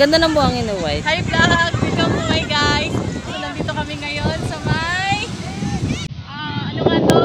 ganda ng buhangin na white. Hi vlog! Welcome to my guys! So nandito kami ngayon sa may... ano nga to?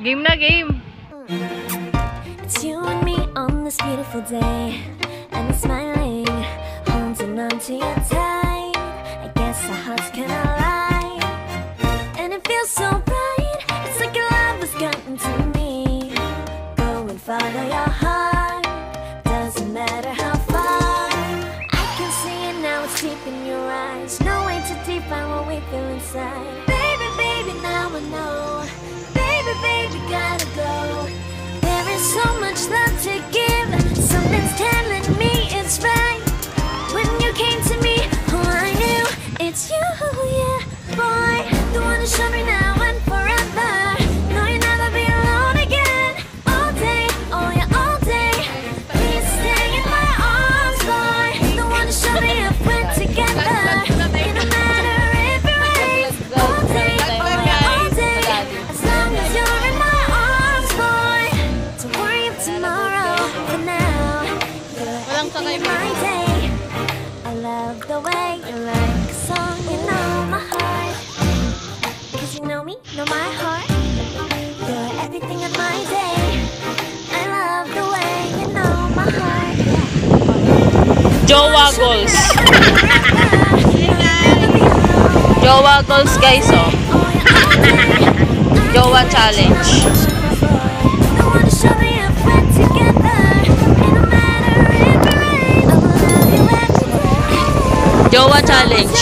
Game na game! It's you and me on this beautiful day, and it's smiling, holding on to you tight. I guess our hearts can align, and it feels so bright. It's like your love has gotten to me. Go and follow your heart, doesn't matter how far. I can see it now, it's deep in your eyes. No way to define what we feel inside. Baby, baby, now I know. Baby, gotta go. There is so much love to give. Something's telling me it's right. When you came to me, oh, I knew it's you, yeah, boy. The one to show me now and forever. No, you'll never be alone again. All day, oh yeah, all day. Please stay in my arms, boy. The one to show me if we're together. It don't matter if it rains. All day, oh yeah, all day. As long as you're in my arms, boy. Don't worry of tomorrow. For now, you're in my day. I love the way you like a song. You know my heart. Cause you know me, know my heart. You're everything in my day. I love the way you know my heart. Jowa goals. Jowa goals guys, oh. Jowa challenge. Jowa challenge.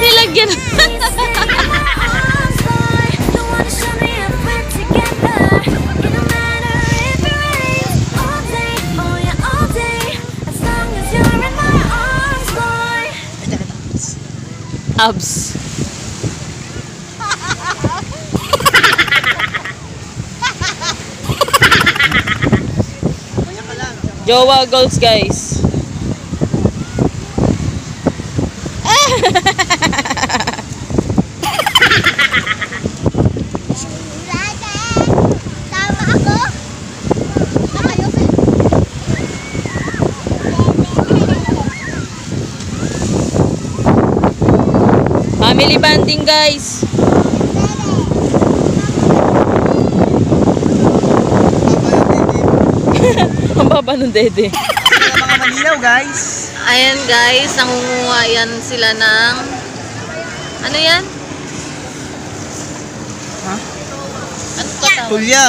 Nilagyan. Abs. Jowa goals guys. Family banding guys. Ang baba ng dede. Mga malinaw guys. Ayan guys, nangunguha yan sila ng ano yan? Ha? Ano ka tawag? Tulya.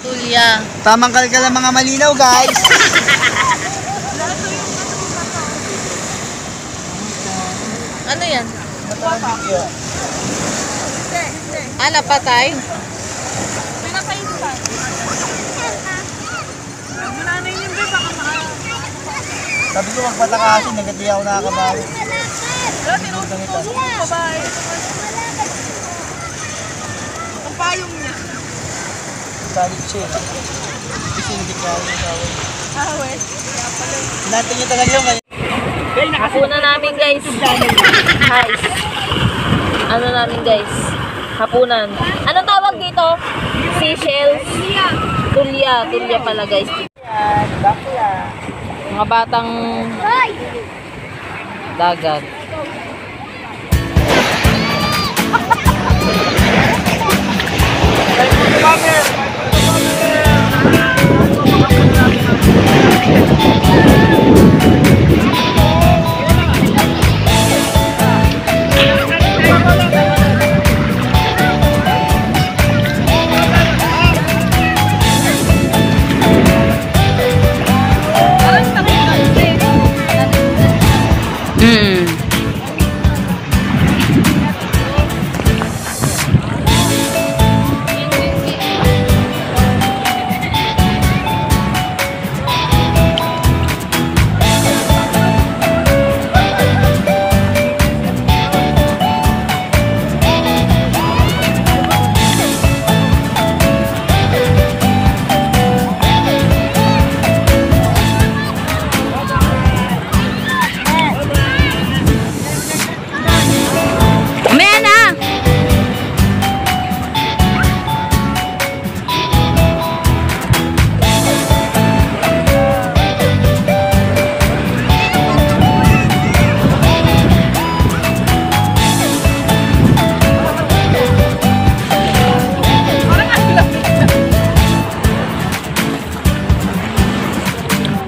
Tulya. Tamang kalkal ang mga malinaw, guys. Ano yan? Napatay? Sabi ko magpatakasin, nagati ako nakakabawi. Ang payong niya. Galit siya. Kasi hindi ka ako sa akin. Awet. Natin niya talaga yung Hapunan namin guys. Guys. Ano namin guys? Hapunan. Anong tawag dito? Seashells? Tulya. Tulya pala guys. Mga batang dagat.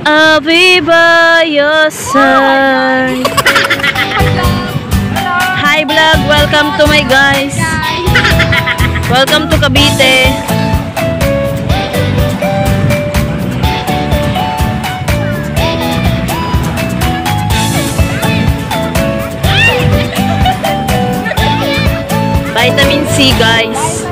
I'll be by your side. Hi vlog, welcome to my guys. Welcome to Cavite. Vitamin C guys.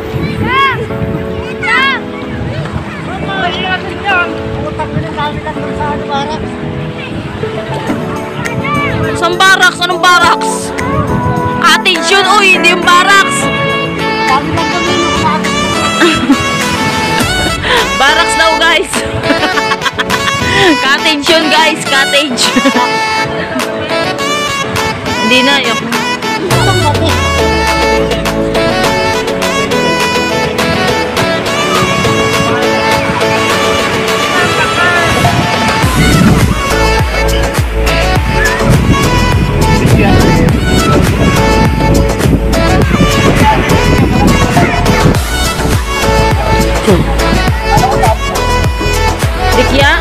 Saan barracks? Anong barracks? Cottage yun. Uy, hindi yung barracks. Barracks daw guys. Cottage yun guys. Cottage. Hindi na. Yok. Dikya?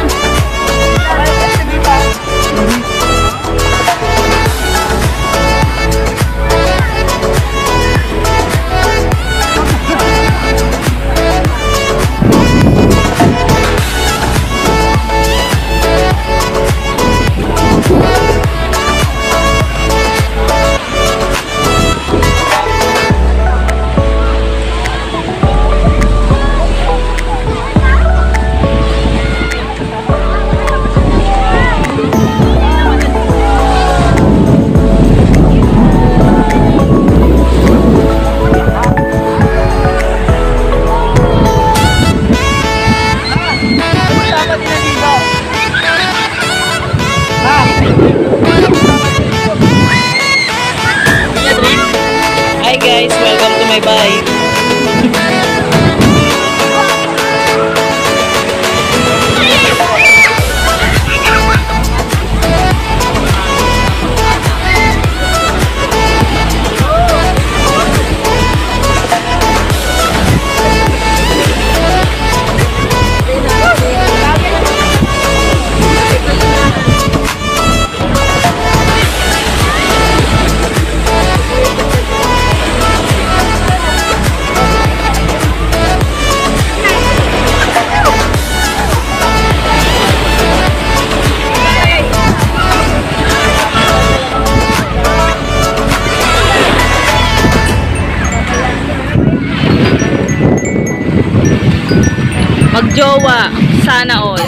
Hi guys, welcome to my bike. jowa. Sana all.